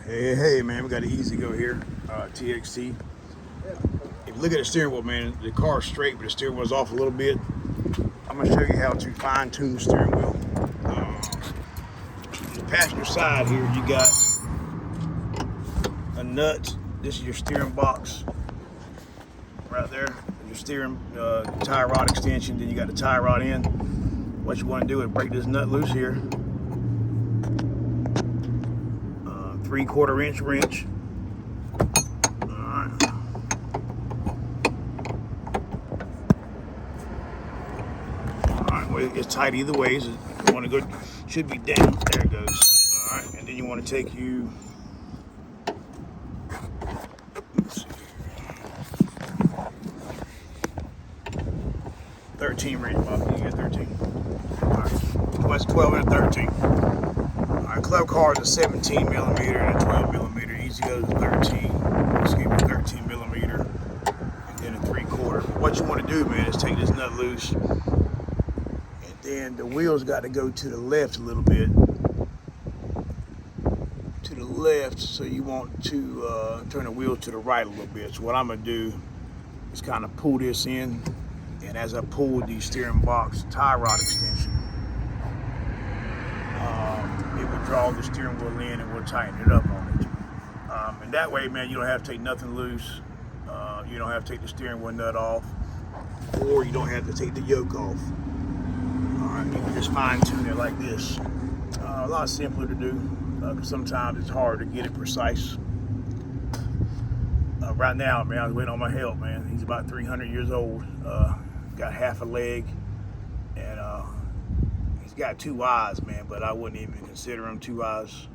Hey, man, we got an E-Z-GO here, TXT. If you look at the steering wheel, man, the car's straight, but the steering wheel's off a little bit. I'm gonna show you how to fine tune the steering wheel. The passenger side here, you got a nut. This is your steering box right there. Your steering tie rod extension. Then you got the tie rod in. What you want to do is break this nut loose here. 3/4 inch wrench. Alright. Alright, well, it's tight either way. So you want to go, should be down. There it goes. Alright, and then you want to take you, let's see, 13 wrench, Bob. You get 13. Alright, what's 12 and 13? Club car is a 17 millimeter and a 12 millimeter. E-Z-GO is 13 millimeter, and then a 3/4. What you want to do, man, is take this nut loose, and then the wheels got to go to the left a little bit, to the left. So you want to turn the wheel to the right a little bit. So what I'm gonna do is kind of pull this in, and as I pull the steering box tie rod extension, it will draw the steering wheel in and we'll tighten it up on it. And that way, man, you don't have to take nothing loose. You don't have to take the steering wheel nut off, or you don't have to take the yoke off. All right, you can just fine tune it like this. A lot simpler to do, because sometimes it's hard to get it precise. Right now, man, I was waiting on my help, man. He's about 300 years old, got half a leg, and he's got 2 eyes, man, but I wouldn't even consider him 2 eyes.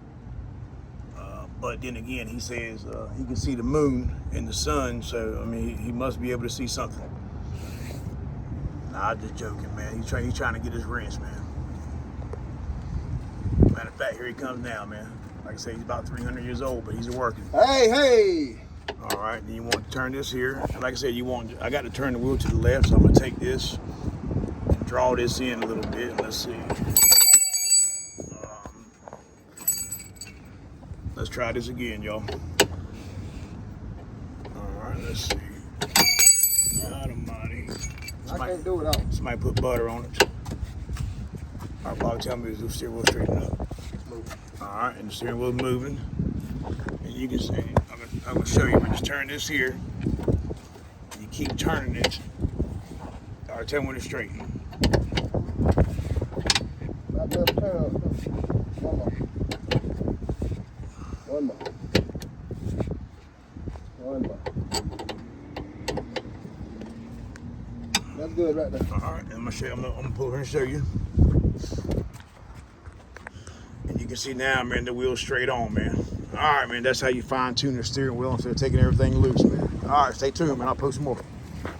But then again, he says he can see the moon and the sun, so I mean, he must be able to see something. Nah, I'm just joking, man. He's trying to get his wrench, man. Matter of fact, here he comes now, man. Like I say, he's about 300 years old, but he's working. Hey! All right, then you want to turn this here. Like I said, I got to turn the wheel to the left, so I'm gonna take this and draw this in a little bit. Let's see. Let's try this again, y'all. All right, let's see. God almighty. I can't do it all. Somebody put butter on it. All right, Bob, tell me the steering wheel straighten up. All right, and the steering wheel's moving. And you can see, I'm gonna show you. Just turn this here. You keep turning it. All right, tell me when it's straight. Not left turn. One more. That's good right there. All right, I'm gonna pull her and show you. And you can see now, man, the wheel's straight on, man. All right, man, that's how you fine tune the steering wheel instead of taking everything loose, man. All right, stay tuned, man. I'll post some more.